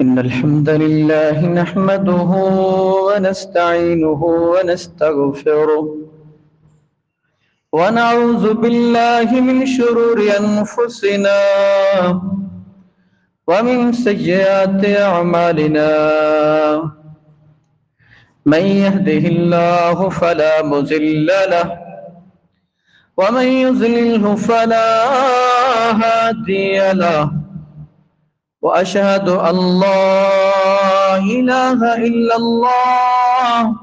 إن الحمد لله نحمده ونستعينه ونستغفره ونعوذ بالله من شرور أنفسنا ومن سيئات أعمالنا. من يهده الله فلا مضل له ومن يضلله فلا هادي له، وأشهد أن لا إله إلا الله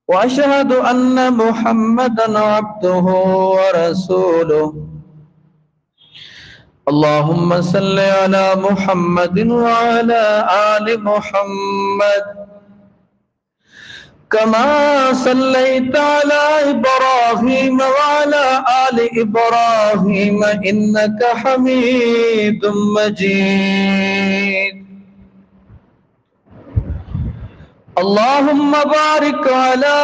وأشهد أن محمدا عبده ورسوله. اللهم صل على محمد وعلى آل محمد كما صليت على إبراهيم وعلى آل إبراهيم إنك حميد مجيد. اللهم بارك على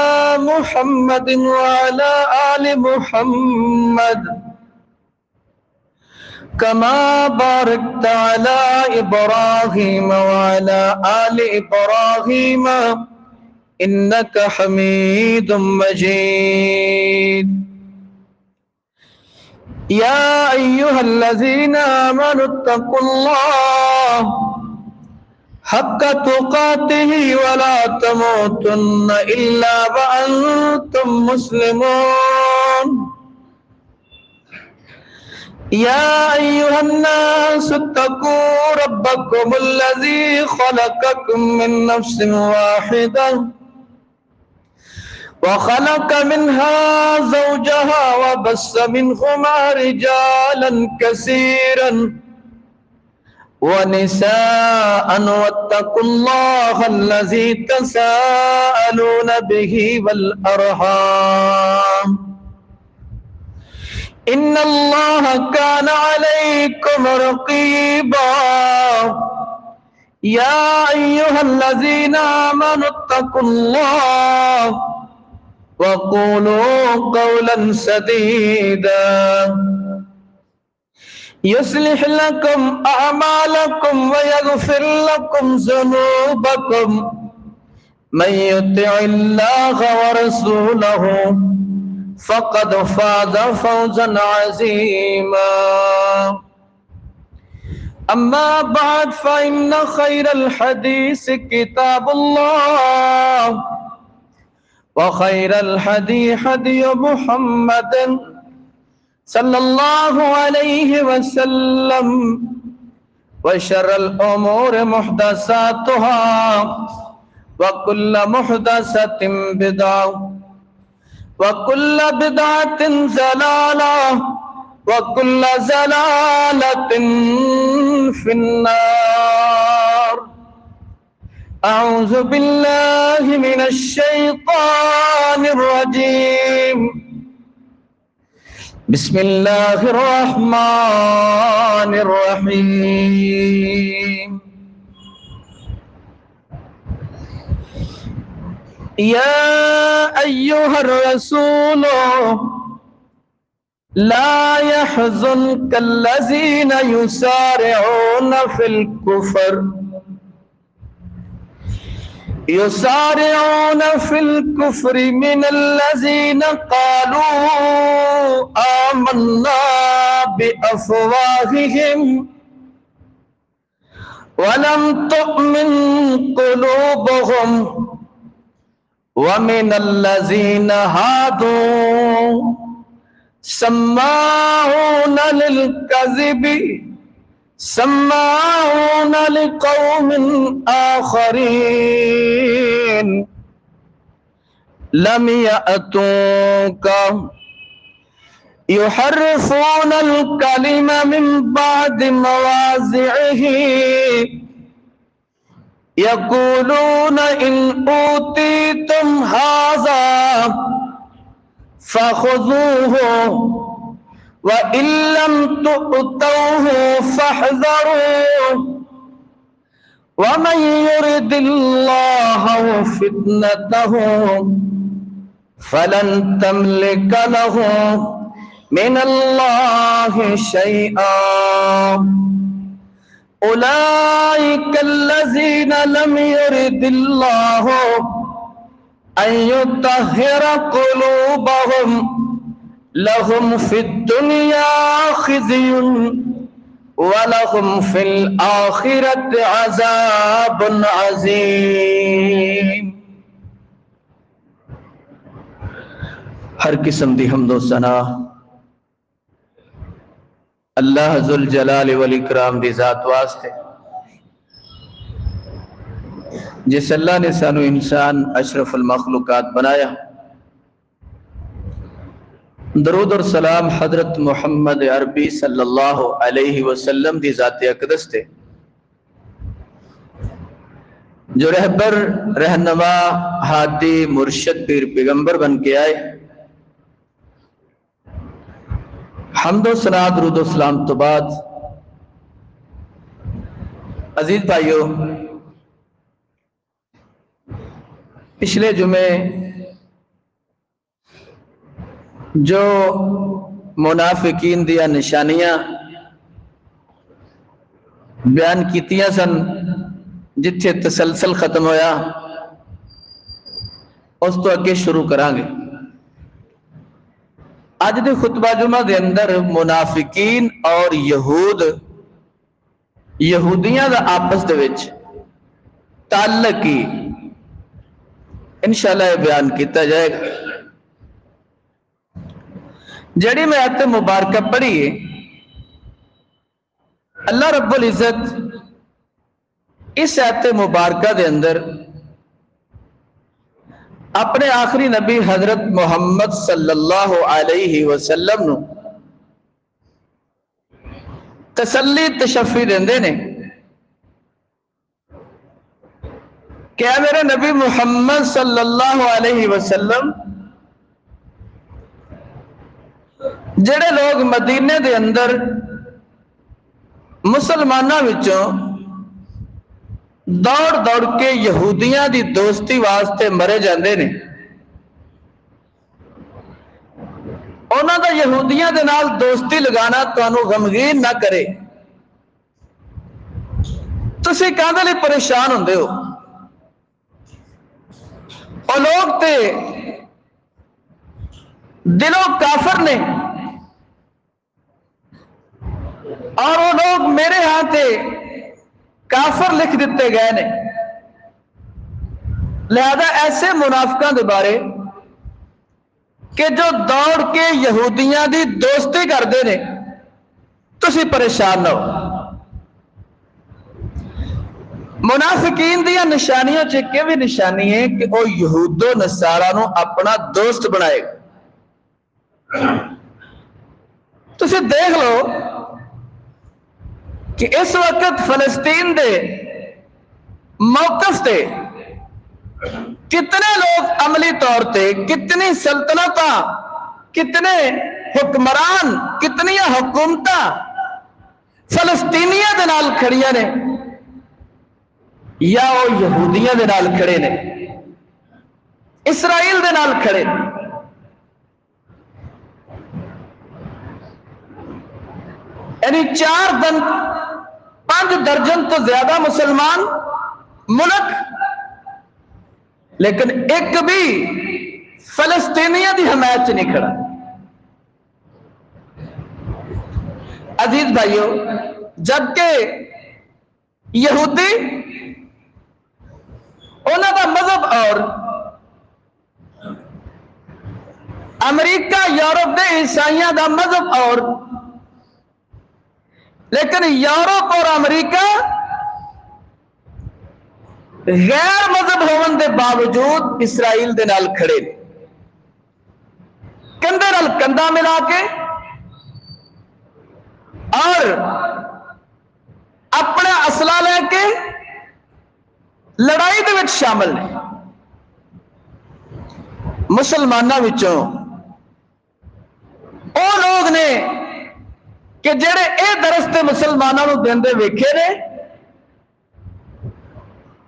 محمد وعلى آل محمد كما باركت على إبراهيم وعلى آل إبراهيم إنك حميد مجيد. يا أيها الذين آمنوا اتقوا الله حق تقاته ولا تموتن إلا وأنتم مسلمون. يا أيها الناس اتقوا ربكم الذي خلقكم من نفس واحدة وخلق منها زوجها وبث منهما رجالا كثيرا ونساء، واتقوا الله الذي تساءلون به والأرحام إن الله كان عليكم رقيبا. يا أيها الذين آمنوا اتقوا الله وقولوا قولا سديدا يصلح لكم أعمالكم ويغفر لكم ذنوبكم. من يطع الله ورسوله فقد فاز فوزا عظيما. أما بعد فإن خير الحديث كتاب الله وخير الهدي هدي محمد صلى الله عليه وسلم وشر الأمور محدثاتها وكل محدثة بدعة وكل بدعة ضلالة وكل ضلالة في النار. أعوذ بالله من الشيطان الرجيم. بسم الله الرحمن الرحيم. يا أيها الرسول لا يحزنك الذين يسارعون في الكفر من الذين قالوا آمنا بأفواههم ولم تؤمن قلوبهم ومن الذين هادوا سماعون للكذب سماعون لقوم آخرين لم يأتوك يحرفون الكلم من بعد مواضعه يقولون إن أوتيتم هذا فخذوه وإن لم تؤتوه فاحذروا ومن يرد الله فتنته فلن تملك له من الله شيئا أولئك الذين لم يرد الله أن يطهر قلوبهم لهم في الدنيا خزي وَلَهُمْ فِي الْآخِرَةِ عَذَابٌ عَظِيمٌ۔ ہر قسم دی حمد و ثنا اللہ ذوالجلال والاکرام دی ذات واسطے، جس اللہ نے سانو انسان اشرف المخلوقات بنایا۔ درود اور سلام حضرت محمد عربی صلی اللہ علیہ وسلم دی ذات اقدس تے، جو رہبر، رہنما، ہادی، مرشد، پیر، پیغمبر بن کے آئے۔ حمد و ثنا درود و سلام تو بعد عزیز بھائیو، پچھلے جمعے جو منافقین دیا نشانیاں بیان کیتیاں سن، جتھے تسلسل ختم ہویا اس تو اگے شروع کرانگے۔ آج دے خطبہ جمعہ دے اندر منافقین اور یہودیاں دا آپس دے وچ تعلق کی انشاءاللہ یہ بیان کیتا جائے گا۔ جڑی میں آیت مبارکہ پڑھی ہے، اللہ رب العزت اس آیت مبارکہ دے اندر اپنے آخری نبی حضرت محمد صلی اللہ علیہ وسلم نو تسلی تشفی دیندے نے کہ اے میرے نبی محمد صلی اللہ علیہ وسلم، جڑے لوگ مدینے دے اندر مسلمانوں وچوں دوڑ دوڑ کے یہودیاں دی دوستی واسطے مرے جاندے نے، انہاں دا یہودیاں دے نال دوستی لگانا تانوں غمگین نہ کرے۔ تسی کہندے لئی پریشان ہوندے ہو، اور لوگ تے دلوں کافر نے، اور وہ لوگ میرے ہاں تے کافر لکھ دیتے گئے نے، لہذا ایسے منافقاں دے بارے کہ جو دوڑ کے یہودیاں دی دوستی کردے نے، تسی پریشان نہ ہو۔ منافقین دیا نشانیوں چکے بھی نشانی ہے کہ وہ یہود و نصارہ نو اپنا دوست بنائے گا۔ تسی دیکھ لو کہ اس وقت فلسطین دے موقف تے کتنے لوگ عملی طور تے، کتنی سلطنتاں، کتنے حکمران، کتنی حکومتاں فلسطینیاں دے نال کھڑیاں نے، یا وہ یہودیاں دے نال کھڑے نے، اسرائیل دے نال کھڑے نے۔ یعنی 5 درجن تو زیادہ مسلمان ملک، لیکن ایک بھی فلسطینیوں دی حمایت نہیں کھڑا۔ عزیز بھائیو، جبکہ یہودی انہوں دا مذہب اور امریکہ یورپ دے عیسائیاں دا مذہب اور، لیکن یورپ اور امریکہ غیر مذہب ہون دے باوجود اسرائیل دے نال کھڑے، کندھے نال کندھا ملا کے، اور اپنا اسلحہ لے کے لڑائی دے وچ شامل نے۔ مسلمانوں وچوں او لوگ نے کہ جڑے اے درستے مسلمانوں نو دیندے ویکھے نے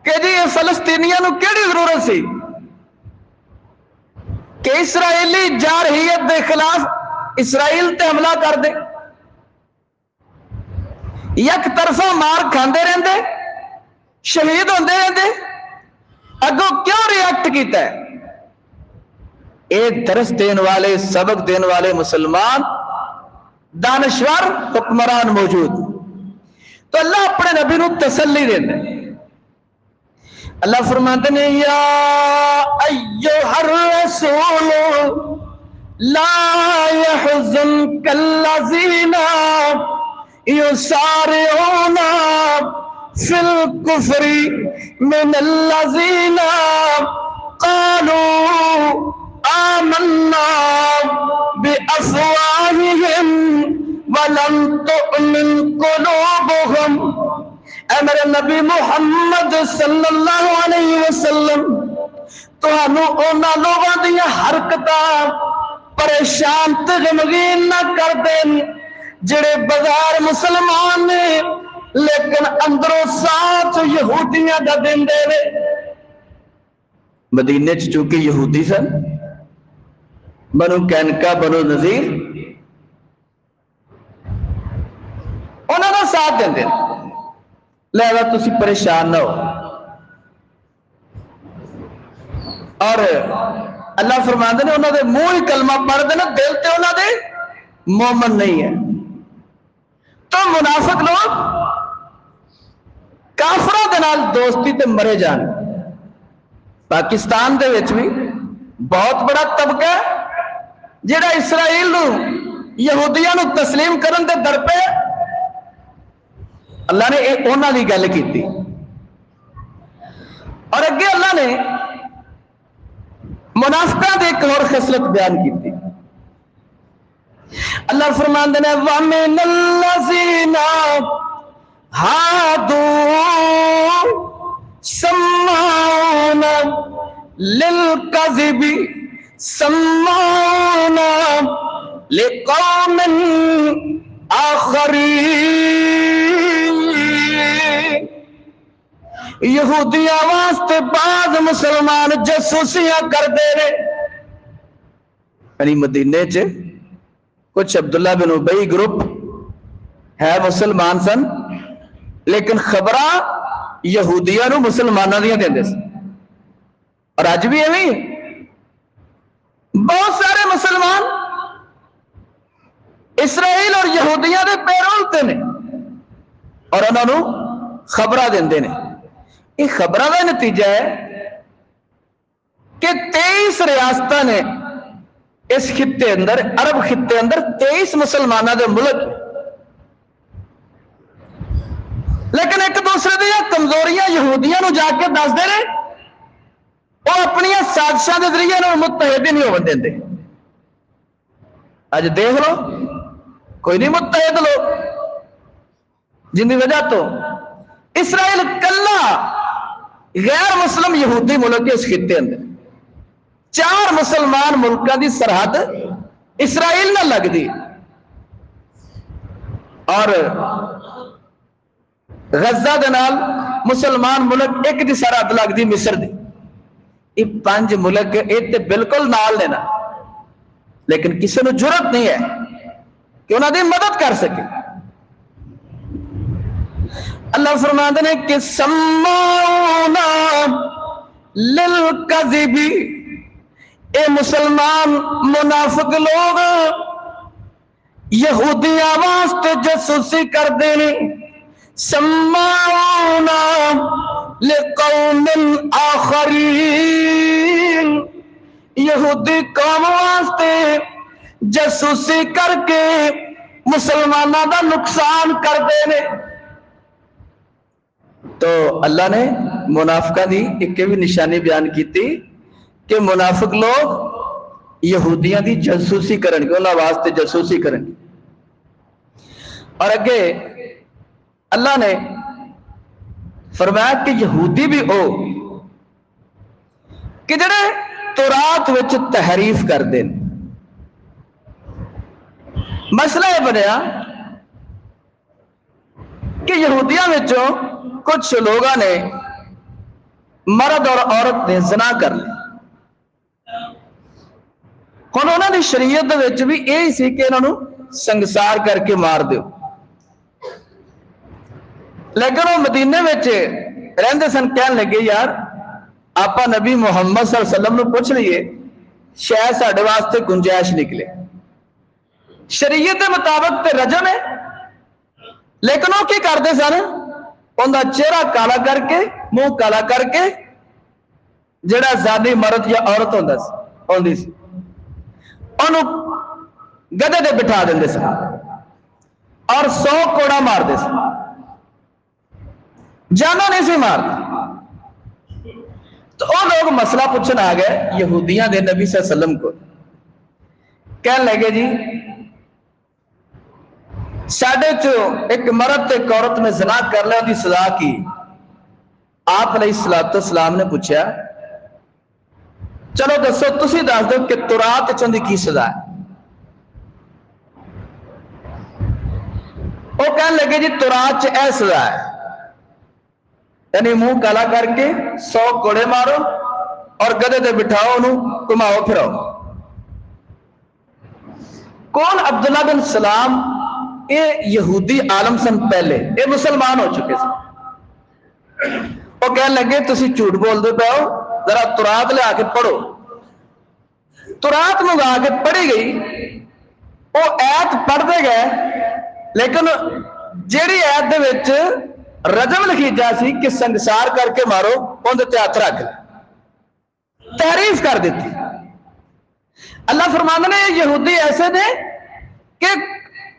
کہ جی یہ فلسطینیاں نو کیڑی ضرورت سی کہ اسرائیلی جارحیت دے خلاف اسرائیل تے حملہ کر دے، یک طرفہ مار کھاندے رہندے شہید ہوندے رہندے اگوں کیوں ریئیکٹ کیتا ہے؟ ایک درس دین والے سبق دین والے مسلمان دانشور حکمران موجود، تو اللہ اپنے نبی نو تسلی دیندا ہے۔ اللہ فرماتے ہیں یا ایھا الرسول لا يحزنك الذين يسارعون في الكفر من الذين قالوا آمنا بأفواههم ولم تؤمن قلوبهم۔ اے میرے نبی محمد صلی اللہ علیہ وسلم، تہانوں انہاں لوگاں دیاں حرکتاں پریشان تے غمگین نہ کر دین جڑے بازار مسلمان نے لیکن اندروں ساتھ یہودیاں دا دیندے نے۔ مدینے چ چونکہ یہودی سن، بنو کینکا بنو نذیر، انہاں دا ساتھ دیندے لہذا تسی پریشان نہ ہو۔ اور اللہ فرماندے نے انہوں دے منہ ہی کلمہ پڑھ دینا، دل تے انہوں دے مومن نہیں ہے۔ تو منافق لوگ کافروں دے نال دوستی تے مرے جان۔ پاکستان دے وچ بھی بہت بڑا طبقہ جڑا اسرائیل نو یہودیاں نو تسلیم کرن دے در پہ، اللہ نے انہاں دی گل کیتی۔ اور اگے اللہ نے منافقاں دے ایک اور خصلت بیان کیتی۔ اللہ فرماندے نے وَمِنَ الَّذِينَ هَادُوا سَمَّاعُونَ لِلْكَذِبِ سَمَّاعُونَ لِقَوْمٍ آخَرِينَ۔ یہودیاں واسطے بعض مسلمان جاسوسیاں کر دے رہے، یعنی مدینے چ کچھ عبداللہ بن ابی گروپ ہے مسلمان سن لیکن خبراں یہودیاں نو مسلماناں دیاں دیندے سن۔ اور اج بھی ایویں بہت سارے مسلمان اسرائیل اور یہودیاں دے پیرول تے نے اور انہاں نو خبراں دیندے نے۔ یہ خبراں دا نتیجہ ہے کہ 23 ریاستاں نے اس خطے اندر، عرب خطے اندر 23 مسلمانہ دے ملک، لیکن ایک دوسرے دیا کمزوریاں یہودیاں نو جا کے دس دے رہے اور اپنی سازشاں دے ذریعے نو متحد ہی نہیں ہو دے۔ اج دیکھ لو کوئی نہیں متحد لوگ، جن کی وجہ تو اسرائیل کلا غیر مسلم یہودی ملک کے اس خطے اندر 4 مسلمان ملکوں کی سرحد اسرائیل نہ لگ دی، اور غزہ دے نال مسلمان ملک ایک دی سرحد لگ دی مصر دی۔ یہ 5 ملک یہ بالکل نال لینا، لیکن کسی نے جرت نہیں ہے کہ انہوں نے مدد کر سکے۔ اللہ فرماتے ہیں کہ سماعون للکذب، اے مسلمان منافق لوگ یہودیاں واسطے جاسوسی کر دینے، سماعون لقوم آخرین، یہودی قوم واسطے جاسوسی کر کے مسلمانوں دا نقصان کر دینے۔ تو اللہ نے منافقہ دی ایک بھی نشانی بیان کی تھی کہ منافق لوگ یہودیاں دی جاسوسی کرن گے، انہاں واسطے جاسوسی کرن گے۔ اور اگے اللہ نے فرمایا کہ یہودی بھی او کہ جڑے تورات وچ تحریف کر دیں۔ مسئلہ یہ بنیا کہ یہودیاں وچوں کچھ لوگاں نے مرد اور عورت نے زنا کر لیا، ہن انہاں دی شریعت دے وچ بھی یہی سی کہ انہاں نو سنگسار کر کے مار دیو، لیکن وہ مدینے میں رہندے سن، کہن لگے یار آپ نبی محمد صلی اللہ علیہ وسلم نو پوچھ لیے، شاید ساڈے واسطے گنجائش نکلے۔ شریعت کے مطابق تے رجم ہے، لیکن وہ کی کرتے سن، ان کا چہرہ کالا کر کے، منہ کالا کر کے، جڑا زانی مرد یا عورت ہوندی سی انہوں گدے دے بٹھا دیں سن اور 100 کوڑا مار دے سن، جانا نہیں سی مارتے۔ تو وہ لوگ مسئلہ پوچھن آ گئے یہودیاں دے نبی صلی اللہ علیہ وسلم کو، کہنے لگے جی ساڈے چو ایک مرد تے ایک عورت نے زنا کر لیا، دی سزا کی؟ آپ علیہ السلام نے پوچھا چلو دسو تسی دس دو کہ تورات چ دی کی سزا ہے؟ وہ کہنے لگے جی تورات چ اے سزا ہے، یعنی منہ کالا کر کے 100 کوڑے مارو اور گدے دے بٹھاؤ، انہوں گھماؤ پھراؤ۔ کون؟ عبداللہ بن سلام، یہ یہودی عالم سن، پہلے یہ مسلمان ہو چکے سن۔ وہ کہنے لگے تسی جھوٹ بول دے پے ہو، ذرا تورات لے آ کے پڑھو۔ تورات منگا کے پڑھی گئی، وہ ایت پڑھتے گئے، لیکن جیڑی ایت دے وچ رجم لکھی جا سی کہ سنگسار کر کے مارو، ان دے ہاتھ رکھ تحریف کر دیتی۔ اللہ فرماندے نے یہودی ایسے نے کہ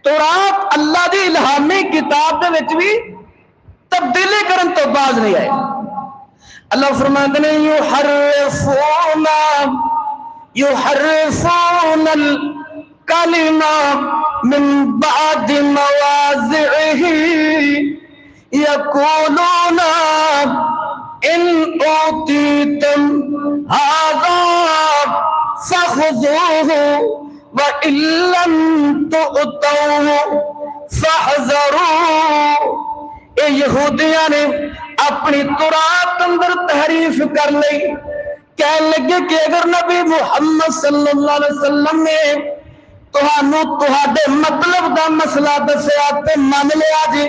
تورات اللہ دی الہامی کتاب دے وچ بھی تبدیلی کرن تو باز نہیں آئے۔ اللہ فرماندے نے یحرفون الکلمہ من بعد مواضعہ یقولون ان اوتیتم ھذا فخذوہ وَإِن لَّمْ تُؤْتَوْهُ فَاحْذَرُوا۔ اے یہودیاں نے اپنی تورات اندر تحریف کر لی، کہنے لگے کہ اگر نبی محمد صلی اللہ علیہ وسلم نے تہانوں تہاڈے مطلب دا مسئلہ دسیا تے من لیا جی،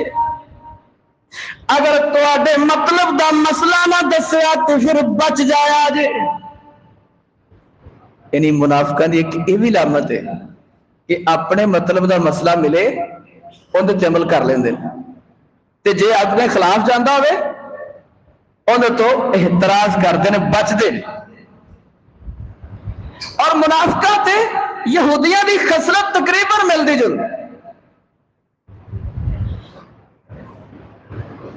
اگر تہاڈے مطلب دا مسئلہ نہ دسیا تو پھر بچ جایا جی۔ یعنی منافقان دی ایک یہ بھی علامت ہے کہ اپنے مطلب دا مسئلہ ملے اندر تے عمل کر لیندے، تے جے اپنے خلاف جاندا ہوئے اندر تو احتراز کرتے ہیں، بچتے ہیں۔ اور منافقات یہودیاں دی خصلت تقریباً ملتی جلتی۔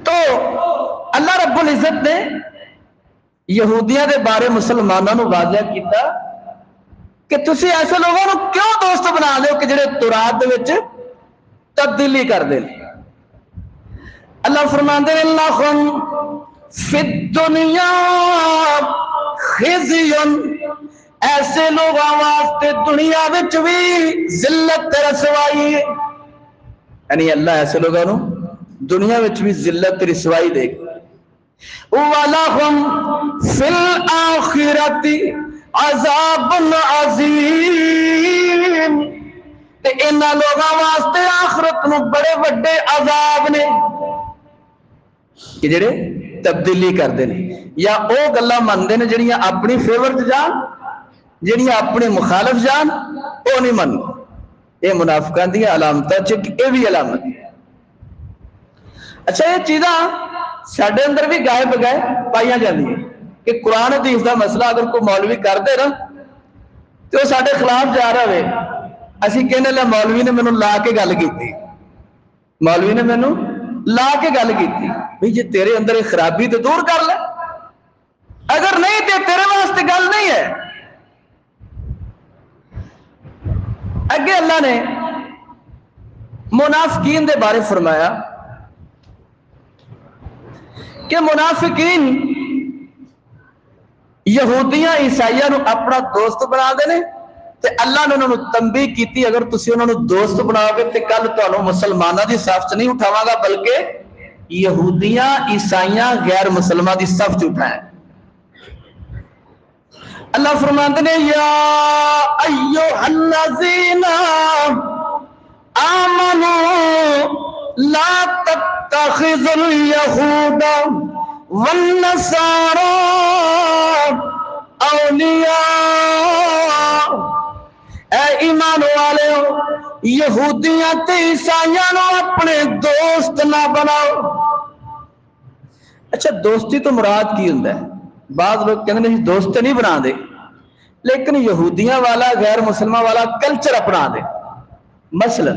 تو اللہ رب العزت نے یہودیاں دے بارے مسلمانوں نو واضح کیتا کہ تسی ایسے لوگوں نو کیوں دوست بنا لے ہو کہ جڑے تورات دے وچ تبدیلی کر دے۔ اللہ فرماندے ہیں لَهُمْ فِي الدُّنْيَا خِزْيٌ، ایسے لوگوں واسطے دنیا وچ بھی ذلت رسوائی ہے۔ یعنی اللہ ایسے لوگوں نو دنیا وچ بھی ذلت رسوائی دے گا۔ وَلَهُمْ فِي الْآخِرَةِ عَذَابٌ عَظِيمٌ، تے انہاں لوگاں واسطے آخرت نو بڑے بڑے عذاب نے کہ جڑے تبدیلی کرتے ہیں یا او گلاں مندے نے جڑیاں اپنی فیور جان، جڑیاں اپنے مخالف جان، او نہیں من۔ یہ منافقان دی علامتاں چ یہ بھی علامت ہے۔ اچھا یہ چیزاں ساڈے اندر بھی گاہے بگائے پائیاں جاندی ہیں کہ قرآن حدیث دا مسئلہ اگر کوئی مولوی کر دے نا تو وہ ساڈے خلاف جا رہا ہے، اسی کہنے لے مولوی نے مینوں لا کے گل کیتی، مولوی نے مینوں لا کے گل کیتی، بھئی جی تیرے اندر ایک خرابی تو دور کر لے، اگر نہیں تے تیرے واسطے گل نہیں ہے۔ اگے اللہ نے منافقین دے بارے فرمایا کہ منافقین یہودیاں عیسائیاں نو اپنا دوست بنا دے، تے اللہ نے انہوں نے تنبیہ کیتی اگر تسی انہوں نے دوست بناؤ گے تے کل تانوں مسلماناں دی صف چ نہیں اٹھاواں گا بلکہ یہودیاں عیسائیاں غیر مسلمان دی صف چ اٹھائیں۔ اللہ فرماندے نے یا ایھا الذین آمنوا لا تتخذوا اليهود والنصارى اولیاء، اے ایمان والے یہودیاں تے عیسائیاں نو اپنے دوست نہ بناؤ۔ اچھا دوستی تو مراد کی ہوندا ہے؟ بعض لوگ کہندے نے دوست نہیں بنا دے، لیکن یہودیاں والا غیر مسلمان والا کلچر اپنا دے۔ مثلا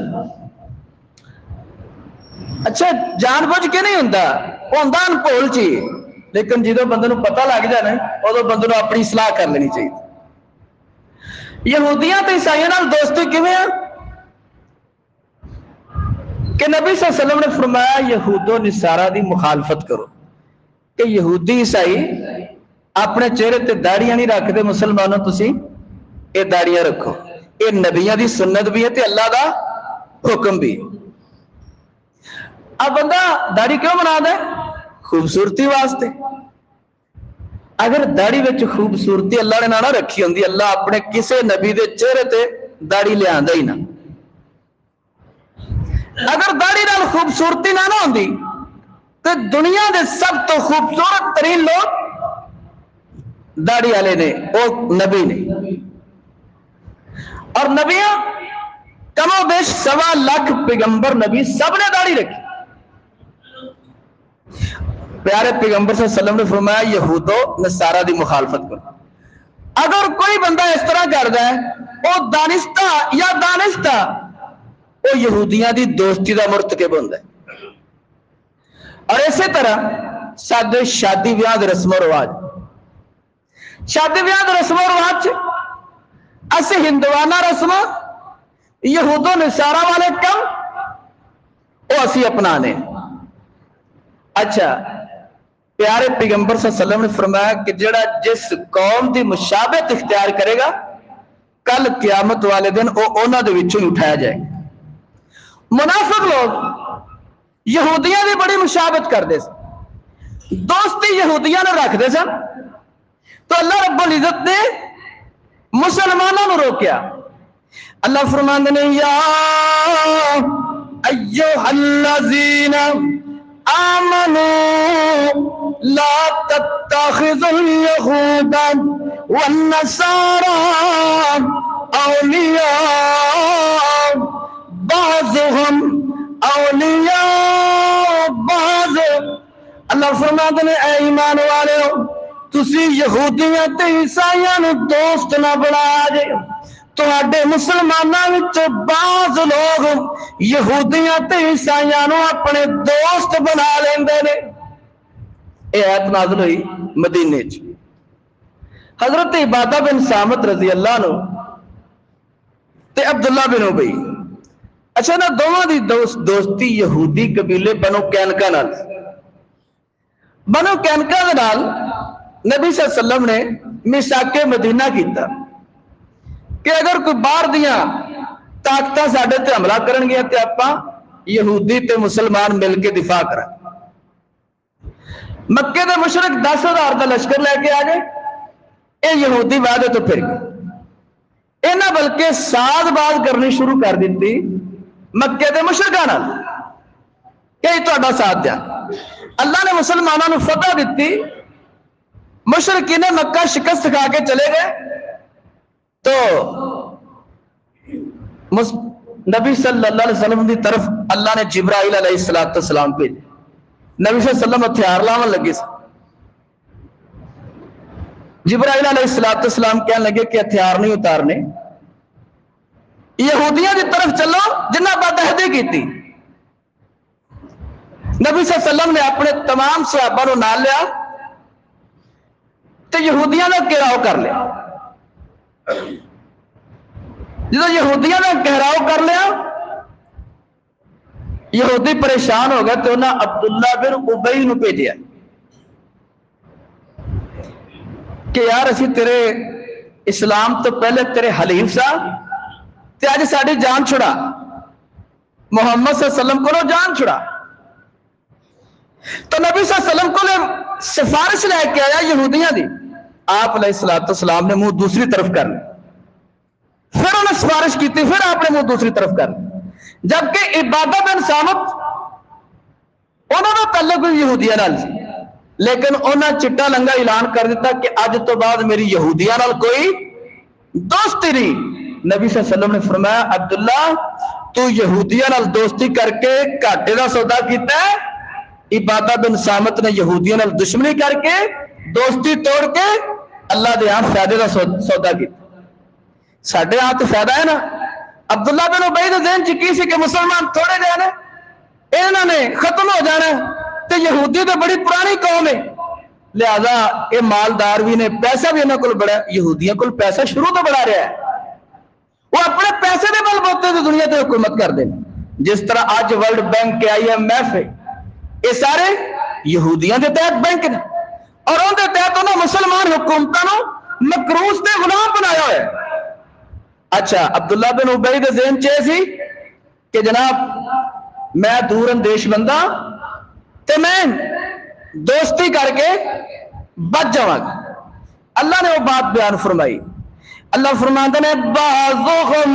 اچھا جان بوجھ کے نہیں ہوندا، وہ ہوندا انپول چی، لیکن جدو بندے نو پتہ لگ جائے نا ادو بندے نو اپنی اصلاح کر لینی چاہیے۔ یہودیاں تے عیسائیاں نال دوستی کیویں ہے کہ نبی صلی اللہ علیہ وسلم نے فرمایا یہود و نصارہ دی مخالفت کرو، کہ یہودی عیسائی اپنے چہرے تے داڑیاں نہیں رکھتے، مسلمانوں تسی اے داڑیاں رکھو، اے نبیاں دی سنت بھی ہے تے اللہ دا حکم بھی۔ اب بندہ داڑھی کیوں بنا دے؟ خوبصورتی واسطے۔ اگر داڑھی وچ خوبصورتی اللہ نے نہ رکھی ہوندی، اللہ اپنے کسے نبی دے چہرے تے داڑھی لے آندا ہی نہ۔ اگر داڑھی نال خوبصورتی نہ ہوندی تو دنیا دے سب تو خوبصورت ترین لوگ داڑھی والے نے، وہ نبی نے۔ اور نبیاں کم و بیش 1.25 لاکھ پیغمبر نبی سب نے داڑھی رکھی۔ پیارے پیغمبر صلی اللہ علیہ وسلم نے فرمایا یہود و نصارہ دی مخالفت کرو۔ اگر کوئی بندہ اس طرح کردا ہے وہ دانستہ یا دانستہ وہ یہودیاں دی دوستی دا مرتکب ہوندا ہے۔ اور اسی طرح سادے شادی بیاہ دے رسم و رواج، شادی بیاہ دے رسم و رواج اسی ہندوانہ رسم یہود و نصارہ والے کم وہ اسی اپنانے۔ اچھا پیارے پیغمبر صلی اللہ علیہ وسلم نے فرمایا کہ جڑا جس قوم دی مشابہت اختیار کرے گا کل قیامت والے دن وہ انہاں دے وچوں ہی اٹھایا جائے گا۔ منافق لوگ یہودیاں دی بڑی مشابہت کرتے سن، دوستی یہودیاں نے رکھتے سن، تو اللہ رب العزت نے مسلمانوں نے روکیا۔ اللہ فرماندے نے یا ایھا الذین آمنوا لا تتخذوا اليهود والنصارى اولیاء بعضهم اولیاء بعض۔ اللہ فرماتے ہیں اے ایمان والے تسی یہودیاں تے عیسائیاں نو دوست نہ بنا جے۔ تواڈے مسلماناں وچ بعض لوگ یہودیاں تے عیسائیاں نو اپنے دوست بنا لیندے نے۔ اے آیت نازل ہوئی مدینے چ۔ حضرت عبادہ بن صامت رضی اللہ عنہ تے عبداللہ بن ابی، اچھا نا دونوں دی دوستی یہودی قبیلے بنو کینکا نال۔ بنو کینکا دے نال نبی صلی اللہ علیہ وسلم نے میثاق مدینہ کیتا کہ اگر کوئی باہر دیاں طاقتاں ساڈے تے حملہ کرن گیا تے آپاں یہودی تے مسلمان مل کے دفاع کریں۔ مکے دے مشرک 10,000 دا لشکر لے کے آ گئے، اے یہودی وعدے تو پھر گئے، انہاں بلکہ ساز باز کرنی شروع کر دیتی مکے دے مشرکاں نال کہ یہ تہاڈا ساتھ دیا۔ اللہ نے مسلمانوں نے فتح دیتی، مشرکین مکہ شکست کھا کے چلے گئے، تو نبی صلی اللہ علیہ وسلم کی طرف اللہ نے جبرائیل علیہ السلام بھیجے۔ نبی صلی اللہ علیہ وسلم ہتھیار لاون لگے سے، جبرائیل علیہ السلام کہنے لگے کہ ہتھیار نہیں اتارنے، یہودیاں کی طرف چلو جنہ بدعہدی کی تھی۔ نبی صلی اللہ علیہ وسلم نے اپنے تمام صحابہ کو نال لیا تو یہودیاں کا گھیراؤ کر لیا۔ جب یہودیاں کا گھیراؤ کر لیا یہودی پریشان ہو گئے تو انہاں عبداللہ بن ابی نو بھیجیا کہ یار اسی تیرے اسلام تو پہلے تیرے حلیف سا تے آج ساڑی جان چھڑا، محمد صلی اللہ علیہ وسلم کو جان چھڑا۔ تو نبی صلی اللہ علیہ وسلم کو سفارش لے کے آیا یہودیاں دی، آپ علیہ السلام نے منہ دوسری طرف کر لیا، پھر انہوں نے سفارش کی تھی، پھر آپ نے منہ دوسری طرف کر لیا، جبکہ عبادہ بن صامت انہوں کا تعلق کوئی یہودیاں نال سی، لیکن انہوں چٹا لنگا اعلان کر دیتا کہ اج تو بعد میری یہودیاں نال کوئی دوستی نہیں۔ نبی صلی اللہ علیہ وسلم نے فرمایا عبداللہ تو یہودیاں نال دوستی کر کے گھاٹے دا سودا کیتا ہے۔ عبادہ بن صامت نے یہودیاں نال دشمنی کر کے دوستی توڑ کے اللہ دے ہاں فائدے دا سودا کیتا۔ ساڈے ہاں تو فائدہ ہے نا۔ عبداللہ بن ابی دے ذہن چ کی سی کہ مسلمان تھوڑے جہے نے، انہوں نے ختم ہو جانا تے یہودی تو بڑی پرانی قوم ہے، لہذا یہ مالدار بھی نے، پیسہ بھی انہوں کو بڑا، یہودیاں کو پیسہ شروع تو بڑا رہا ہے، وہ اپنے پیسے دے بل بوتے تو دنیا تے حکومت کر دیں۔ جس طرح آج ورلڈ بینک کے IMF ہے، یہ سارے یہودیاں دے تحت بینک نے، اور ان دے تحت انہوں مسلمان حکومتوں مکروس تے غلام بنایا ہے۔ اچھا عبداللہ بن ابی دے ذہن چ سی کہ جناب میں دور اندیش بندہ تے میں دوستی کر کے بچ جاواں گا۔ اللہ نے وہ بات بیان فرمائی، اللہ فرماتے نے بعضهم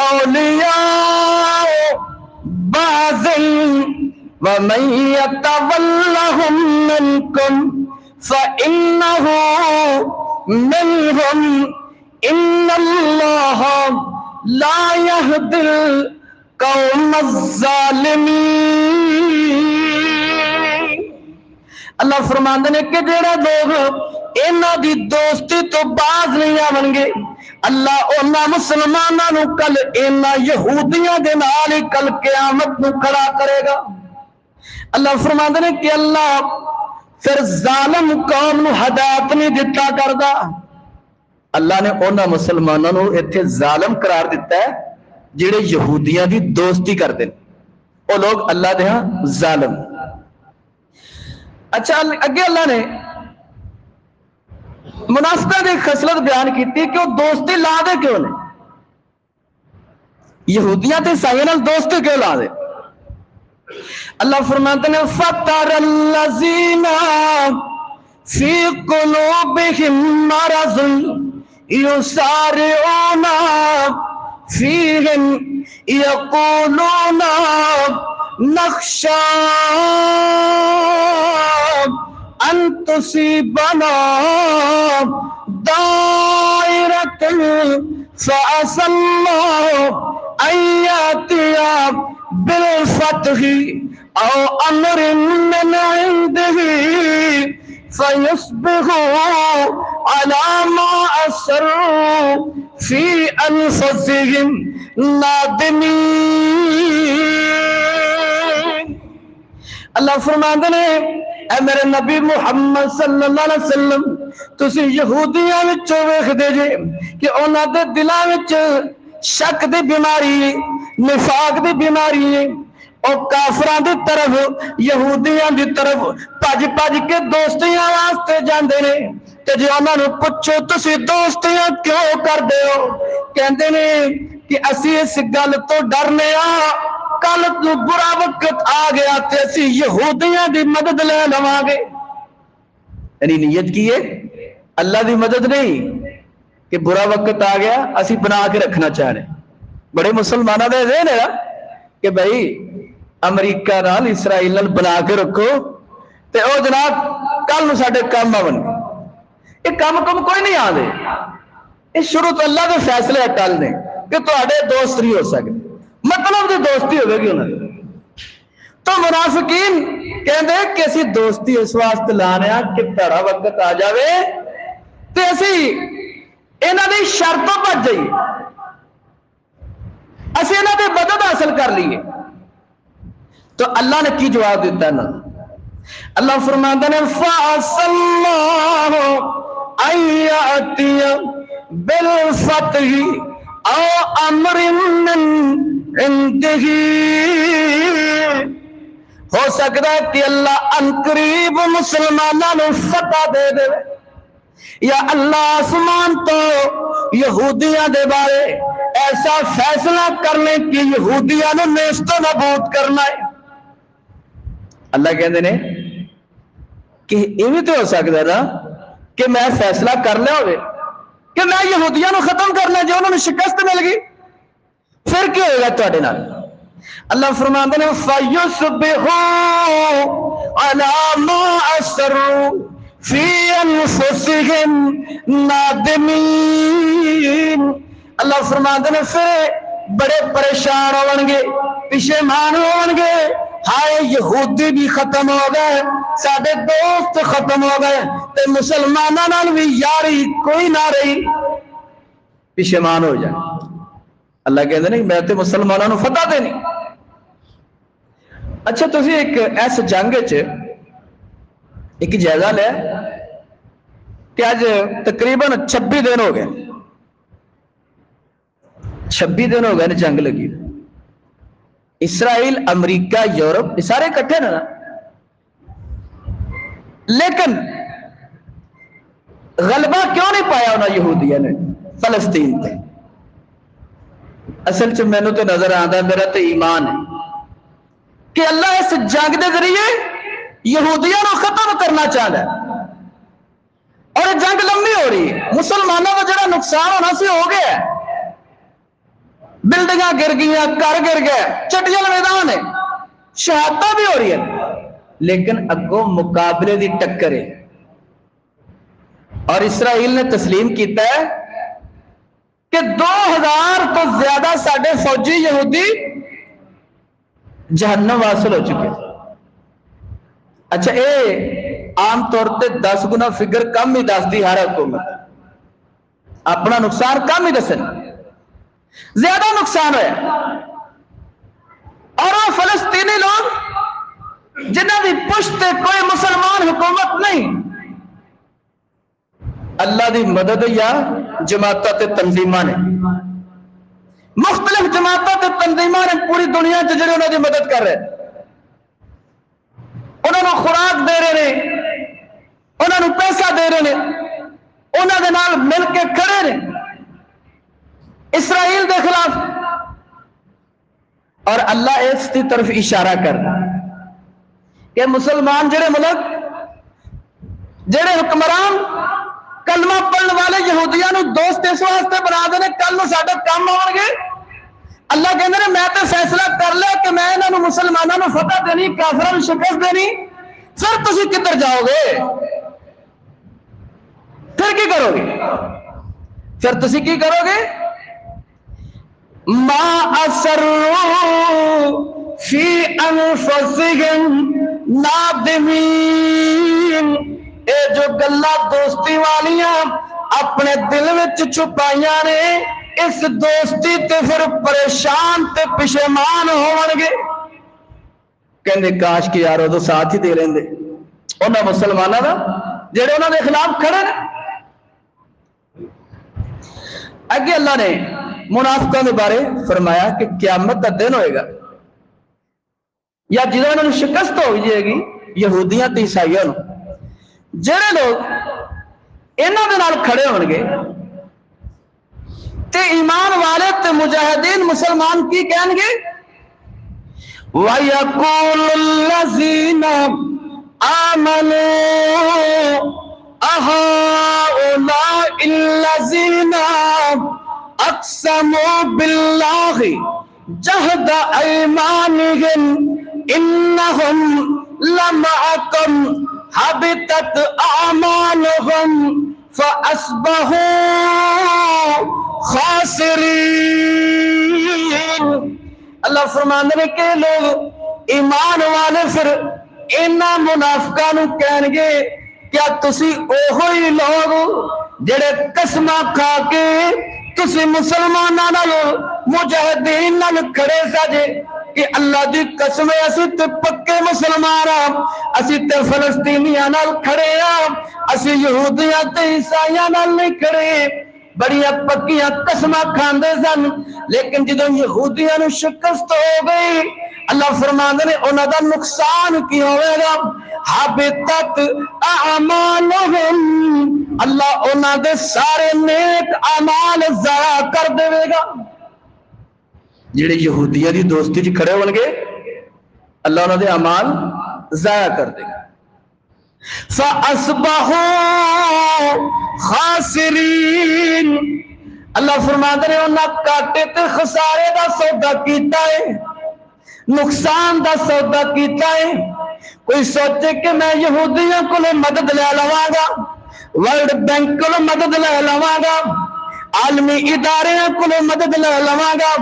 اولیاء بعض ومن يتولهم منكم فإنه منهم ان اللہ لا يهدي القوم الظالمین۔ اللہ فرماندے نے کہ جڑے لوگ انہاں دی دوستی تو باز نہیں آون گے، اللہ انہاں مسلماناں نو کل انہاں یہودیاں دے نال ہی کل قیامت نو کھڑا کرے گا۔ اللہ فرماندے نے کہ اللہ پھر ظالم قوم نو ہدایت نہیں دتا کردا۔ اللہ نے انہاں مسلمانوں نو ایتھے ظالم قرار دیتا ہے جڑے یہودیاں دی دوستی کرتے ہیں، وہ لوگ اللہ دے ہاں ظالم۔ اچھا اگے اللہ نے منافقہ دی خصلت بیان کی کہ وہ دوستی لا دے کیوں نے، یہودیاں تے عیسائیاں نال دوستی کیوں لا دے۔ اللہ فرماتے ہیں فَتَرَ الَّذِينَ فِي قُلُوبِهِم مَّرَضٌ يُسَارِعُونَ فِيهِمْ يَقُولُونَ نَخْشَىٰ أَن تُصِيبَنَا دَائِرَةٌ فَعَسَى اللَّهُ أَن يَأْتِيَ بِالْفَتْحِ أَوْ أَمْرٍ مِّنْ عِندِهِ فَيُصْبِحُوا عَلَىٰ مَا أَسَرُّوا فِي أَنفُسِهِمْ نَادِمِينَ۔ اللہ فرماندے نے اے میرے نبی محمد صلی اللہ علیہ وسلم تسی یہودیاں وچوں ویکھدے جے کہ انہاں دے دلاں وچ شک دی بیماری، نفاق دی بیماری ہے، اور کافران دی طرف یہودیاں دی طرف پج پج کے دوستیاں واسطے جاندے نے، تے جے انہاں نوں پوچھو تسی دوستیاں کیوں کردے ہو، کہندے نے کہ اسی اس گل تو ڈرنے ہاں کل تو برا وقت آ گیا تے اسی یہودیاں دی مدد لے لواں گے۔ یعنی نیت کی ہے اللہ دی مدد نہیں کہ برا وقت آ گیا اسی بنا کے رکھنا چاہ رہے۔ بڑے مسلمانوں دے ذہن ہے کہ بھائی امریکہ نال اسرائیل نال بنا کے رکھو تے او جناب کل نو ساڈے کام آون گے۔ یہ کام کوئی نہیں آدے، یہ شروع تو اللہ کے فیصلے اٹل نے کہ تواڈے دوست نہیں ہو سکتے، مطلب دی دوستی ہوے گی انہاں دی۔ تو منافقین کہندے کہ اسی دوستی اس واسطے لانے کہ بڑا وقت آ جاوے تے اسی انہاں دی شرطوں بچ جائیے، اسی انہاں دی مدد حاصل کر لیے۔ تو اللہ نے کی جواب دیتا ہے نا، اللہ فرماتا ہے فَعَسَى اللَّهُ أَن يَأْتِيَ بِالْفَتْحِ أَوْ أَمْرٍ مِّنْ عِندِهِ۔ ہو سکتا ہے کہ اللہ انقریب مسلمانوں نے فتح دے دے، یا اللہ آسمان تو یہودیاں دے بارے ایسا فیصلہ کرنے کی یہودیاں نے نیست و نابود کرنا ہے۔ اللہ کہتے ہیں کہ یہ بھی تو ہو سکتا ہے نا کہ میں فیصلہ کر لیا ہوئے کہ میں یہودیاں نو ختم کرنا، جو انہوں نے شکست مل گئی، پھر کیا ہوگا تواڈے نال؟ اللہ فرماتے ہیں فَيُصْبِحُوا عَلَى مَا أَسَرُّوا فِي أَنفُسِهِمْ نَادِمِينَ، اللہ فرماتے ہیں پھر بڑے پریشان ہون گے، پشیمان ہون گے، ہائے یہودی بھی ختم ہو گئے، ساڈے دوست ختم ہو گئے، تے مسلماناں نال بھی یاری کوئی نہ رہی، پشیمان ہو جائے۔ اللہ کہتے نہیں میں تے مسلمانوں نو فتح دینی۔ اچھا تسی ایک ایس جنگ ایک جائزہ لیا کہ آج تقریباً 26 دن ہو گئے، 26 دن ہو گئے نا جنگ لگی، اسرائیل، امریکہ، یورپ یہ سارے کٹھے نا، لیکن غلبہ کیوں نہیں پایا انہوں یہودیہ نے فلسطین تے؟ اصل چ مینوں تے نظر آندا میرا تے ایمان ہے کہ اللہ اس جنگ دے ذریعے یہودیاں کو ختم کرنا چاہتا ہے، اور یہ جنگ لمبی ہو رہی ہے، مسلمانوں کا جڑا نقصان ہونا سی ہو گیا ہے، بلڈنگاں گر گئیاں، گھر گر گئے، چٹیاں میدان ہے، شہادتاں بھی ہو رہی ہیں، لیکن اگوں مقابلے دی ٹکر ہے، اور اسرائیل نے تسلیم کیتا ہے کہ 2000 تو زیادہ ساڈے فوجی یہودی جہنم واصل ہو چکے۔ اچھا اے عام طور تے 10 گنا فگر کم ہی دس دی ہر حکومت، اپنا نقصان کم ہی دسن، زیادہ نقصان ہے، اور وہ فلسطینی لوگ جنہاں دی پشت کوئی مسلمان حکومت نہیں، اللہ دی مدد یا جماعتاں تے تنظیماں نے، مختلف جماعتاں تے تنظیماں نے پوری دنیا چ جڑے انہاں دی مدد کر رہے، انہاں نوں خوراک دے رہے ہیں، انہاں نوں پیسہ دے رہے ہیں، انہاں دے نال مل کے کھڑے نے اسرائیل دے خلاف، اور اللہ اس کی طرف اشارہ کر رہا کہ مسلمان جڑے ملک جڑے حکمران کلمہ پڑھنے والے یہودیاں نو دوست اس واسطے بنا دینے کل نو ساڈے کام آن گے، اللہ کہندے نے میں تے فیصلہ کر لیا کہ میں انہاں نو مسلماناں نو فتح دینی، کافراں نو شکست دینی، پھر تسی کدھر جاؤ گے؟ پھر کی کرو گے؟ پھر تسی کی کرو گے؟ ما اسروا فی انفسہم نادمین، اے جو گلا دوستی والیاں اپنے دل وچ چھپائیاں نے، اس دوستی تے پھر پریشان تے پشیمان ہون گے، کہندے کاش کہ یار وہ ساتھ ہی دے لیندے انہاں مسلماناں دا جڑے انہاں دے خلاف کھڑے نے۔ اگے اللہ نے منافقوں کے بارے فرمایا کہ قیامت کا دن ہوئے گا یا جدوں انہوں نے شکست ہو جائے گی یہودیاں تے عیسائیاں نو، جڑے لوگ انہاں دے نال کھڑے ہون گے تے ایمان والے تے مجاہدین مسلمان کی کہیں گے، وَيَقُولُ الَّذِينَ آمَنُوا أَهَؤُلَاءِ الَّذِينَ اقسموا باللہ جہد ایمانہم انہم لمعکم حبطت اعمالہم فاصبحوا خاسرین۔ اللہ فرماندے نے کہ لوگ ایمان والے پھر انہاں منافقاں نو کہن گے کیا تسی اوہی لوگ جڑے قسماں کھا کے تسی مسلماناں نال مجاہدین نال کھڑے ساجے کہ اللہ دی قسم اسی تے پکے مسلمان ہاں، اسی تے فلسطینیاں نال کھڑے ہاں، اسی یہودیاں تے عیسائیاں نال نہیں کھڑے، بڑیاں پکیاں قسماں کھاندے سن، لیکن جدوں یہودیاں نو شکست ہو گئی اللہ فرماندے نے انہاں دا نقصان کی ہوئے گا، حبطت اعمالہم، اللہ انہاں دے سارے نیک اعمال ضائع کر دے گا۔ جڑے یہودیاں دی دوستی چ کھڑے ہون گے اللہ انہاں دے اعمال ضائع کر دے گا۔ فَأَصْبَحُوا خَاسِرِينَ، اللہ فرماتے ہیں انہاں کاٹے تے خسارے دا سودا کیتا ہے، نقصان دا سودا کیتا ہے. کوئی سوچے کہ میں یہودیوں کو مدد لے لواں گا, ورلڈ بینک کو مدد لے لواں گا, عالمی ادارے کو مدد لے لواں گا,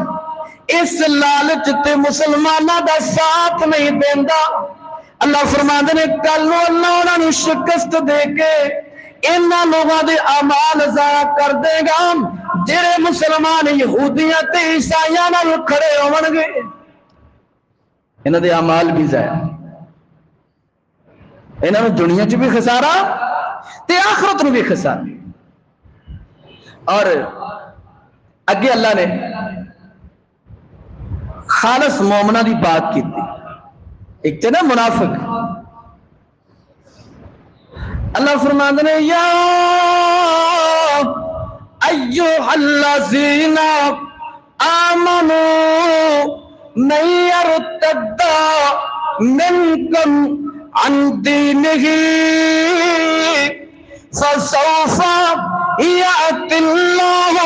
اس لالچ تے مسلمانوں دا ساتھ نہیں دیندا. اللہ فرماندے نے کل نو اللہ انہاں نوں شکست دے کے انہاں لوگاں دے اعمال ضائع کر دے گا جڑے مسلمان یہودیاں تے عیسائیاں نال کھڑے ہون گے. انہاں دے اعمال بھی ضائع, انہاں نوں دنیا چ بھی خسارہ تے آخرت نوں بھی خسارہ. اور اگے اللہ نے خالص مومنہ دی بات کی تھی. ایک تے نا منافق, اللہ فرماندے نے یا ایھا الذین آمنوا من یرتد منکم عن دینہ فسوف یأتی اللہ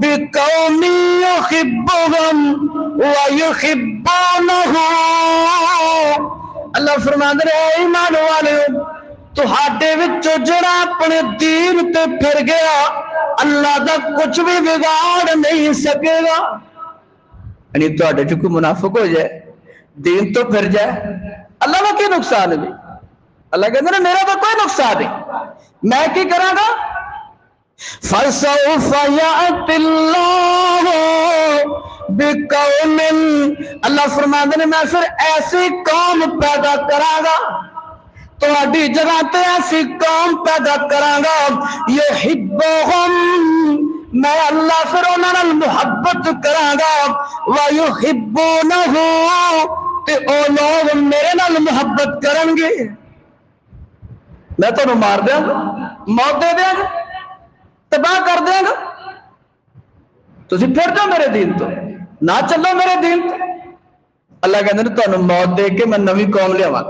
بقوم یحبهم ویحبونہ. اللہ فرماندے نے اے ایمان والو تہاڈے وچوں جڑا اپنے دین تے پھر گیا اللہ دا کچھ بھی بگاڑ نہیں سکے گا. یعنی تہاڈے چ کوئی منافق ہو جائے دین تو پھر جائے اللہ کا کی نقصان ہے؟ اللہ کہتے ہیں میرا تو کوئی نقصان نہیں, میں کی کراں گا. فَسَوْفَ يَأْتِ اللَّهُ بِقَوْمٍ, اللہ فرماندے نے میں پھر ایسی قوم پیدا کراں گا, تہاڈی جگہ تے ایسی قوم پیدا کراں گا یحبہم, میں اللہ پھر انہاں نال محبت کراں گا, ویحبونہ, تے او لوگ میرے نال محبت کرن گے. میں تانوں مار دیاں گا, موت دے دیاں گا, تباہ کر دیاں گا, تسی پھر جاؤ میرے دین تو, نہ چلو میرے دین تو. اللہ کہندے نے تانوں موت دے کے میں نویں قوم لیاواں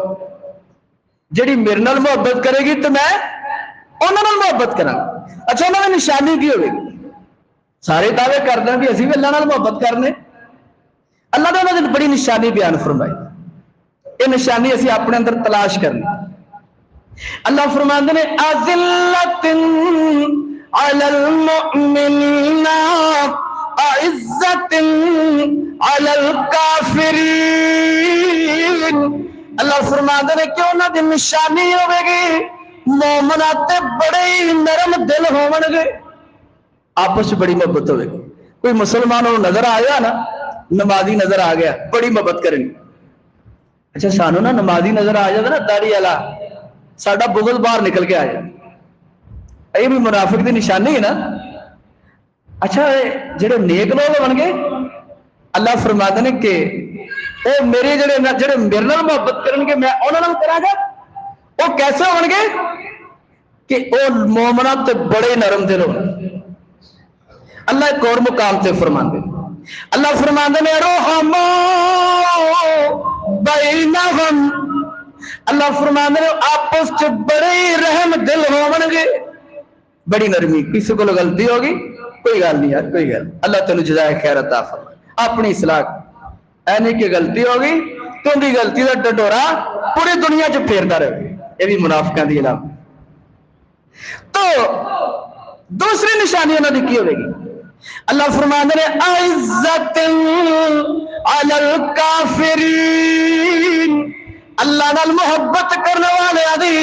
جڑی میرے نال محبت کرے گی تو میں انہاں نال محبت کراں گا. اچھا انہاں دی نشانی کی ہوے گی؟ سارے دعوے کردے ہیں کہ اسی بھی اللہ نال محبت کرنے. اللہ نے انہاں دی بڑی نشانی بیان فرمائی, یہ نشانی اسی اپنے اندر تلاش کرنی. اللہ فرماندے نے اذلۃ علی المؤمنین اعزۃ علی الکافرین. اللہ فرماندے نے کہ انہاں دی نشانی ہوے گی مومناں تے بڑے ہی نرم دل ہون گے, آپس میں بڑی محبت ہوے گی. کوئی مسلمانوں نظر آیا نا, نمازی نظر آ گیا, بڑی محبت کریں گے. اچھا سانو نا نمازی نظر آ جائے نا داڑھی والا, ساڈا بغض باہر نکل کے آ جائے, یہ بھی منافق دی نشانی ہے نا. اچھا جڑے نیک لوگ بن گئے اللہ فرماتے ہیں کہ وہ میرے جڑے میرے نال محبت کرن گے میں انہاں نال کراں گا. وہ کیسے ہون گے کہ وہ مومناں تے بڑے نرم دل ہون. اللہ ایک اور مقام تے فرماندے, اللہ فرماندے نے رحماء بینہم, اللہ فرماندے نے آپس چ بڑے رحم دل ہون گے, بڑی نرمی. کسی کو غلطی ہوگی کوئی گل نہیں یار, کوئی گل, اللہ تینوں جزائے خیر عطا فرمائے, اپنی اصلاح. اے نہیں کہ غلطی ہوگی تو ان کی غلطی کا ڈڈورا پوری دنیا چ پھیرتا رہے, یہ بھی منافقاں دی علامت. تو دوسری نشانی انہاں دی کی ہوے گی؟ اللہ فرماندے نے اعزۃ علی الکافرین, اللہ نال محبت کرنے والے دی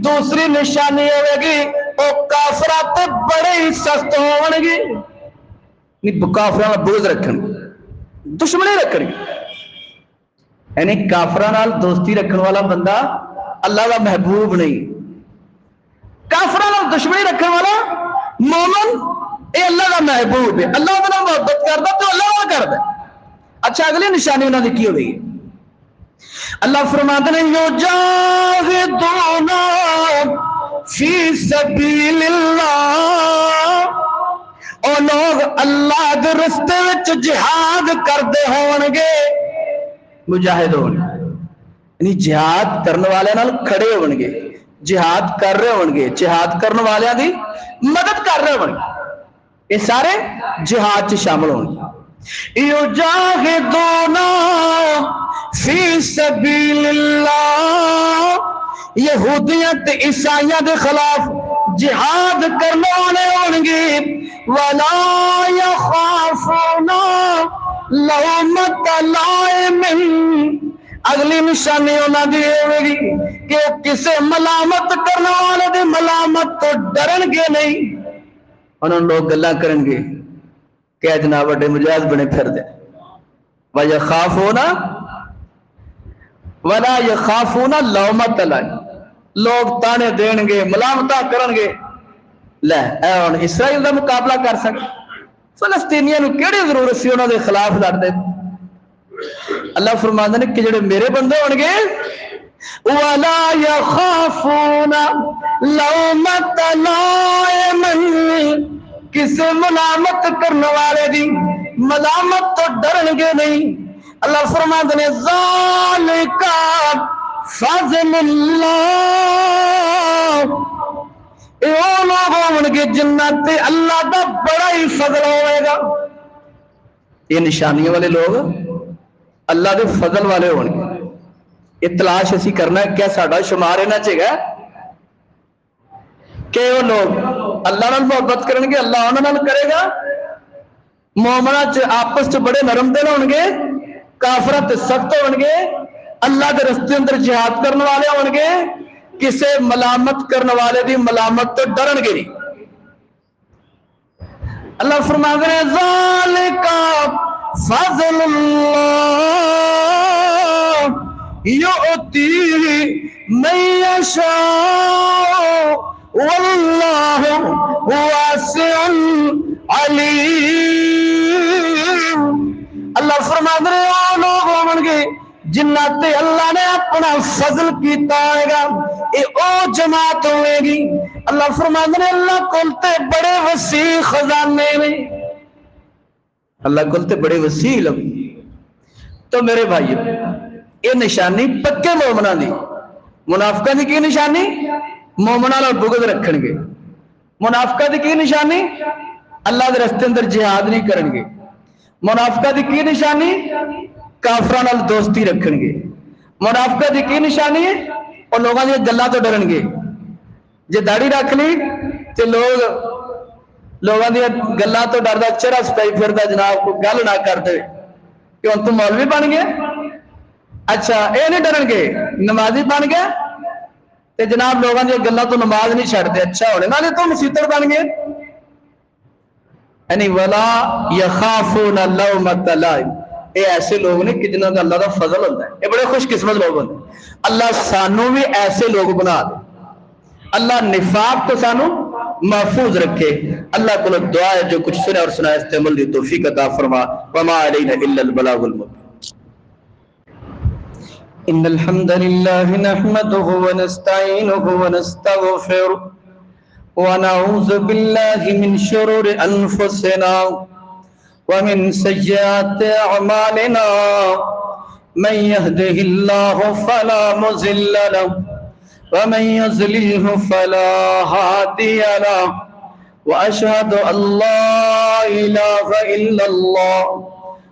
دوسری نشانی ہوے گی او کافراں تے بڑے ہی سخت ہون گے. نہیں کافراں نال بغض رکھن گے, دشمنی رکھن گے. یعنی کافراں نال دوستی رکھن والا بندہ اللہ کا محبوب نہیں, کافراں نال دشمنی رکھن والا مومن اے اللہ کا محبوب ہے, اللہ انہاں نال محبت کردا تو اللہ نال کردا. اچھا اگلی نشانی انہاں دی کی ہوے گی؟ اللہ فرماتے ہیں یجاہدون فی سبیل اللہ, او لوگ اللہ دے رستے وچ جہاد کردے ہون گے. مجاہد ہون یعنی جہاد کرنے والے نال کھڑے ہون گے, جہاد کر رہے ہون گے, جہاد کرنے والے دی مدد کر رہے ہون گے. یہ سارے جہاد چ شامل ہون گے. یجاہدون فی سبیل اللہ، یہودیاں تے عیسائیاں دے خلاف جہاد کرنے والے ہون گے، ولا یخافون لومۃ لائم، اگلی نشانی انہاں دی ہوے گی کہ کسے ملامت کرنے والے دی ملامت تو ڈرن گے نہیں۔ انہوں لوگ گلاں کرن گے کہ جناب بڑے مجاز بنے پھر دے، وَيَخَافُونَ وَلَا يَخَافُونَ لَوْمَةَ لَائِمٍ، لوگ تانے دین گے، ملامتہ کرن گے۔ لے اے ہن اسرائیل دا مقابلہ کر سکے؟ فلسطینیاں نو کیڑی ضرورت سی انہاں دے خلاف لڑدے؟ اللہ فرماندے نے کہ جڑے میرے بندے ہون گے، وَلَا يَخَافُونَ لَوْمَةَ لَائِمٍ، کسے ملامت کرنے والے دی ملامت تو ڈرن گے نہیں۔ اللہ فرماندے نے ذَلِكَ فَضْلُ اللَّهِ، اے او لوگ ہون گے جنت تے اللہ دا بڑا ہی فضل ہوئے گا۔ یہ نشانیاں والے لوگ اللہ دے فضل والے ہون گے۔ یہ تلاش اسی کرنا ہے کیا ساڈا شمار انہاں چ ہے کہ وہ لوگ اللہ نال محبت کرن گے، اللہ انہاں نال کرے گا۔ مومناں چ آپس چ بڑے نرم دل ہون گے، کافراں تے سخت ہون گے، اللہ دے رستے اندر جہاد کرنے والے ہون گے، کسے ملامت کرنے والے دی ملامت تو ڈرن گے نہیں۔ اللہ فرماتے ہیں ذالک فضل اللہ یؤتیہ من یشاء واللہ واسع علیم۔ اللہ فرماتے ہیں وہ لوگ ہون گے جنات اللہ نے اپنا فضل کیتا ہے گا، اے او جماعت ہوئے گی۔ اللہ فرماتے ہیں اللہ کلتے بڑے وسیع خزانے میں، اللہ کلتے بڑے وسیع لگ۔ تو میرے بھائی یہ نشانی پکے مومنہ دی۔ منافقہ دی کی نشانی؟ مومنہ اور بغض رکھن گے۔ منافقہ دی کی نشانی؟ اللہ دے رستے اندر جہاد نہیں کرن گے۔ منافقہ دی کی نشانی؟ کافران نال دوستی رکھن گے۔ منافقہ دی کی نشانی ہے؟ اور لوگاں دی گلاں تو ڈرن گے۔ جے داڑھی رکھ لی تے لوگاں دی گلاں تو ڈردا چہرہ سپائی پھردا جناب کو گل نہ کر دے کہ ہن تو مولوی بن گیا۔ اچھا اے نہیں ڈرن گے نمازی بن گیا تے جناب لوگاں دی گلاں تو نماز نہیں چھڑ دے، اچھا ہونے نال تو مسیتر بن گئے۔ یعنی ولا یخافون لومۃ لائم، اے ایسے لوگ نے کہ جنہاں دا اللہ دا فضل ہوتا ہے، یہ بڑے خوش قسمت لوگ ہوتے ہیں۔ اللہ سانو بھی ایسے لوگ بنا دے، اللہ نفاق تو سانو محفوظ رکھے۔ اللہ کو دعا ہے جو کچھ سنے اور سنا اس عمل دی توفیق عطا فرما۔ وما علینا الا البلاغ المبین۔ ان الحمد لله نحمده ونستعينه ونستغفره ونعوذ بالله من شرور انفسنا ومن سيئات أعمالنا، من يهده الله فلا مضل له ومن يضلله فلا هادي له، وأشهد أن لا إله إلا الله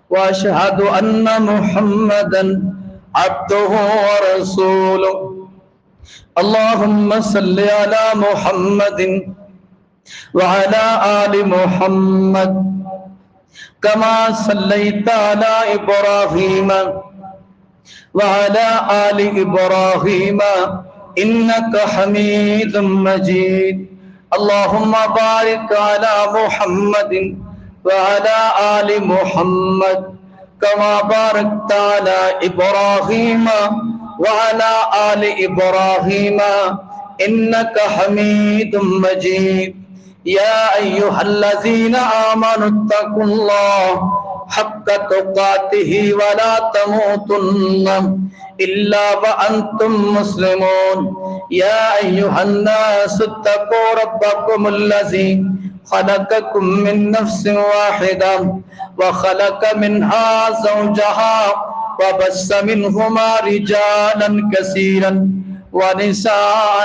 وأشهد أن محمدا عبده ورسوله۔ اللهم صل على محمد وعلى آل محمد كما صليت على إبراهيم وعلى آل إبراهيم إنك حميد مجيد۔ اللهم بارك على محمد وعلى آل محمد كما باركت على إبراهيم وعلى آل إبراهيم إنك حميد مجيد۔ يا أيها الذين آمنوا اتقوا الله حق تقاته ولا تموتن إلا وأنتم مسلمون۔ يا أيها الناس اتقوا ربكم الذي خلقكم من نفس واحدة وخلق منها زوجها وبث منهما رجالا كثيرا ونساء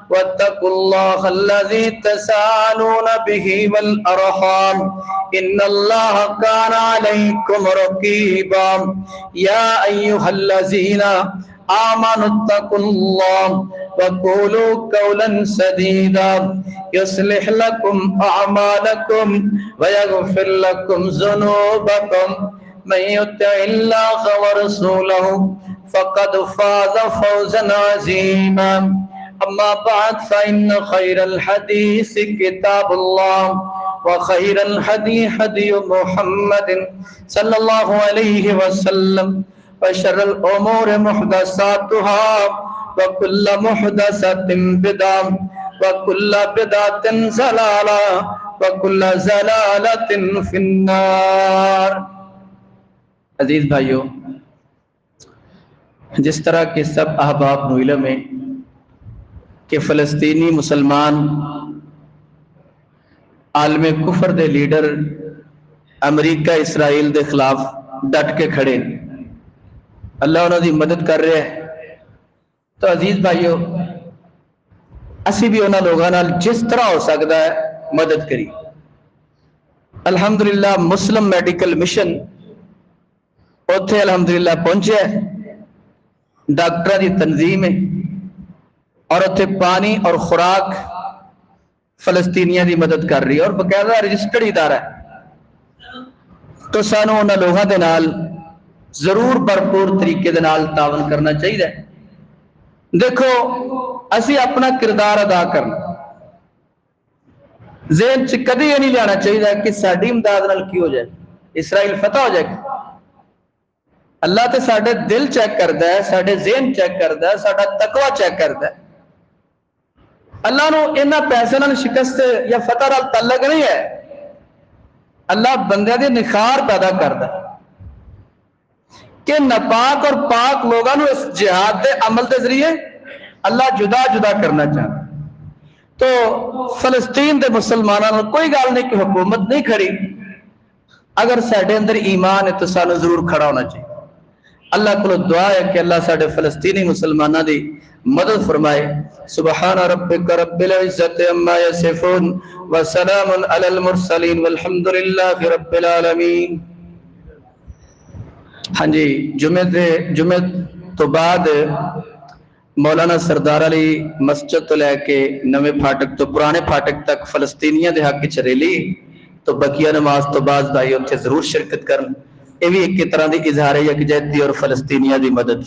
واتقوا الله الذي تساءلون به والأرحام إن الله كان عليكم رقيبا يا أيها الذين آمنوا اتقوا الله وقولوا قولا سديدا يصلح لكم أعمالكم ويغفر لكم ذنوبكم من يطع الله ورسوله فقد فاز فوزا عظيما أما بعد فإن خير الحديث كتاب الله وخير الهدي هدي محمد صلى الله عليه وسلم وشر الأمور محدثاتها وكل محدثة بدعة وكل بدعة ضلالة وكل ضلالة في النار. عزیز بھائیو، جس طرح کے سب احباب کو علم ہے کہ فلسطینی مسلمان عالم کفر دے لیڈر امریکہ اسرائیل دے خلاف ڈٹ کے کھڑے، اللہ انہوں دی مدد کر رہے ہیں. تو عزیز بھائیو، اسی بھی انہوں لوگوں نال جس طرح ہو سکتا ہے مدد کری. الحمدللہ مسلم میڈیکل مشن اوتھے الحمدللہ پہنچے، ڈاکٹر دی تنظیم ہے اور اوتھے پانی اور خوراک فلسطینیاں دی مدد کر رہی ہے اور باقاعدہ رجسٹرڈ ادارہ ہے. تو سانو انہاں لوگاں دے نال ضرور بھرپور طریقے دے نال تعاون کرنا چاہیے. دیکھو اسی اپنا کردار ادا کرنا، ذہن چ کدی یہ نہیں لینا چاہیے کہ ساری امداد نال کی ہو جائے اسرائیل فتح ہو جائے. اللہ تے ساڈے دل چیک کردا ہے، ساڈے ذہن چیک کردا ہے، ساڈا تقوی چیک کردا ہے. اللہ نو انہاں پیسے نال شکست یا فتح نال تعلق نہیں ہے. اللہ بندے دے نخار پیدا کردا ہے کہ ناپاک اور پاک لوگوں اس جہاد دے عمل دے ذریعے اللہ جدا جدا کرنا چاہتا. تو فلسطین دے مسلمانوں کوئی گل نہیں کہ حکومت نہیں کھڑی، اگر ساڈے اندر ایمان ہے تو سانو ضرور کھڑا ہونا چاہیے. اللہ کو دعا ہے کہ اللہ ساڈے فلسطینی مسلمانوں دی مدد فرمائے. سبحان ربک رب العزت عما یصفون وسلام علی المرسلین والحمد للہ رب العالمین. ہاں جی، جمعے تو بعد مولانا سردار علی مسجد تو لے کے نویں پھاٹک تو پرانے پھاٹک تک فلسطینیاں دے حق وچ ریلی، تو بقیہ نماز تو بعد بھائی اتنے ضرور شرکت کرن. یہ بھی ایک طرح دی اظہار یکجہتی اور فلسطینیاں دی مدد.